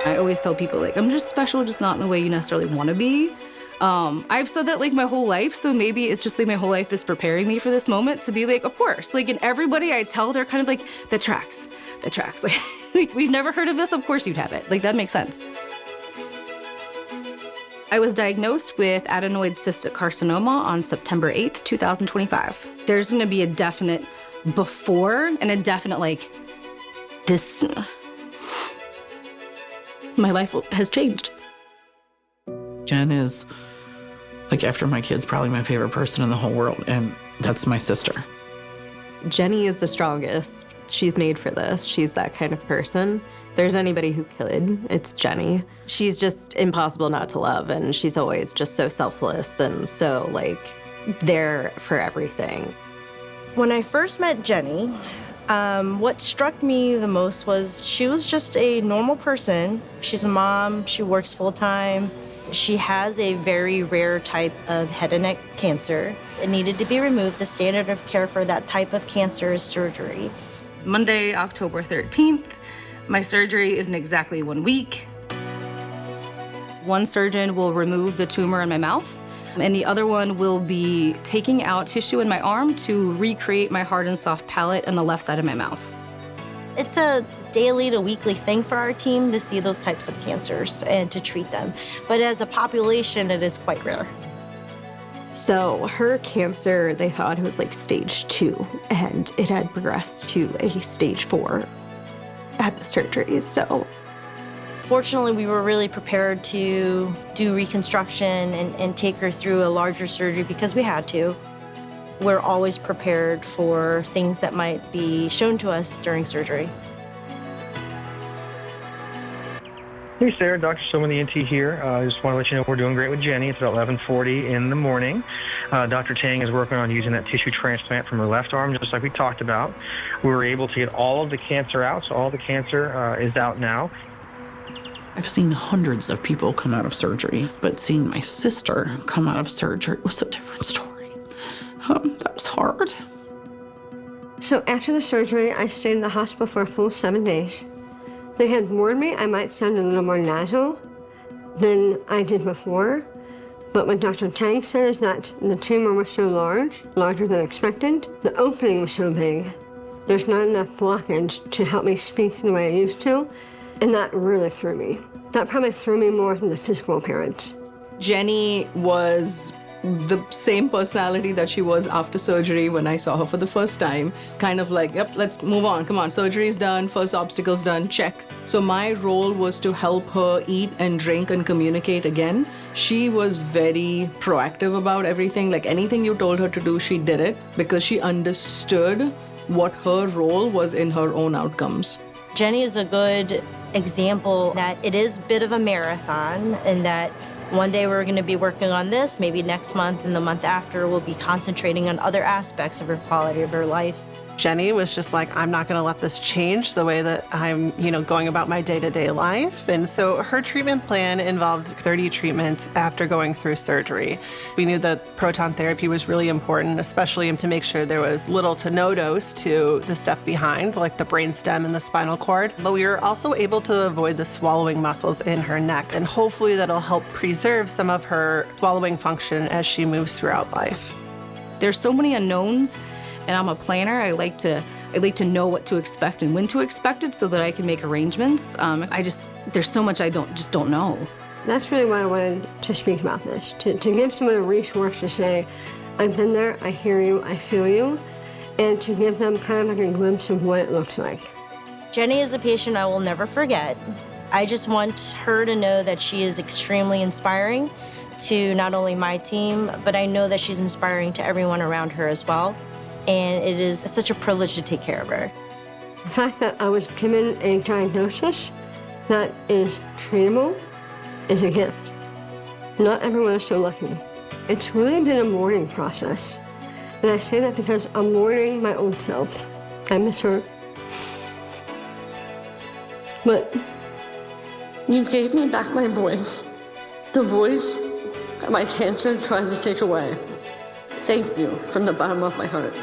I always tell people, like, I'm just special, just not in the way you necessarily want to be. I've said that like my whole life, so maybe it's just like my whole life is preparing me for this moment to be like, of course. Like, and everybody I tell, they're kind of like, that tracks. Like, we've never heard of this, of course you'd have it. Like, that makes sense. I was diagnosed with adenoid cystic carcinoma on September 8th, 2025. There's gonna be a definite before and a definite like, this, my life has changed. Jen is, like, after my kids, probably my favorite person in the whole world, and that's my sister. Jenny is the strongest. She's made for this. She's that kind of person. If there's anybody who could, it's Jenny. She's just impossible not to love, and she's always just so selfless and so, like, there for everything. When I first met Jenny, what struck me the most was she was just a normal person. She's a mom, she works full-time. She has a very rare type of head and neck cancer. It needed to be removed. The standard of care for that type of cancer is surgery. It's Monday, October 13th. My surgery is in exactly 1 week. One surgeon will remove the tumor in my mouth, and the other one will be taking out tissue in my arm to recreate my hard and soft palate on the left side of my mouth. It's a daily to weekly thing for our team to see those types of cancers and to treat them. But as a population, it is quite rare. So her cancer, they thought it was like stage 2, and it had progressed to a stage 4 at the surgery, so. Fortunately, we were really prepared to do reconstruction and take her through a larger surgery because we had to. We're always prepared for things that might be shown to us during surgery. Hey, Sarah, Dr. Soma, the NT here. I just want to let you know we're doing great with Jenny. It's about 11:40 in the morning. Dr. Tang is working on using that tissue transplant from her left arm, just like we talked about. We were able to get all of the cancer out, so all the cancer is out now. I've seen hundreds of people come out of surgery, but seeing my sister come out of surgery was a different story. That was hard. So after the surgery, I stayed in the hospital for a full 7 days. They had warned me I might sound a little more nasal than I did before, but what Dr. Tang said is that the tumor was so large, larger than expected, the opening was so big, there's not enough blockage to help me speak the way I used to, and that really threw me. That probably threw me more than the physical appearance. Jenny was the same personality that she was after surgery when I saw her for the first time. Kind of like, yep, let's move on. Come on, surgery's done, first obstacle's done, check. So my role was to help her eat and drink and communicate again. She was very proactive about everything. Like anything you told her to do, she did it because she understood what her role was in her own outcomes. Jenny is a good example that it is a bit of a marathon and that one day we're going to be working on this, maybe next month and the month after we'll be concentrating on other aspects of her quality of her life. Jenny was just like, I'm not gonna let this change the way that I'm, going about my day-to-day life. And so her treatment plan involved 30 treatments after going through surgery. We knew that proton therapy was really important, especially to make sure there was little to no dose to the stuff behind, like the brainstem and the spinal cord. But we were also able to avoid the swallowing muscles in her neck, and hopefully that'll help preserve some of her swallowing function as she moves throughout life. There's so many unknowns, and I'm a planner. I like to know what to expect and when to expect it so that I can make arrangements. There's so much I just don't know. That's really why I wanted to speak about this, to give someone a resource to say, I've been there, I hear you, I feel you, and to give them kind of like a glimpse of what it looks like. Jenny is a patient I will never forget. I just want her to know that she is extremely inspiring to not only my team, but I know that she's inspiring to everyone around her as well. And it is such a privilege to take care of her. The fact that I was given a diagnosis that is treatable is a gift. Not everyone is so lucky. It's really been a mourning process. And I say that because I'm mourning my old self. I miss her. But you gave me back my voice. The voice that my cancer tried to take away. Thank you from the bottom of my heart.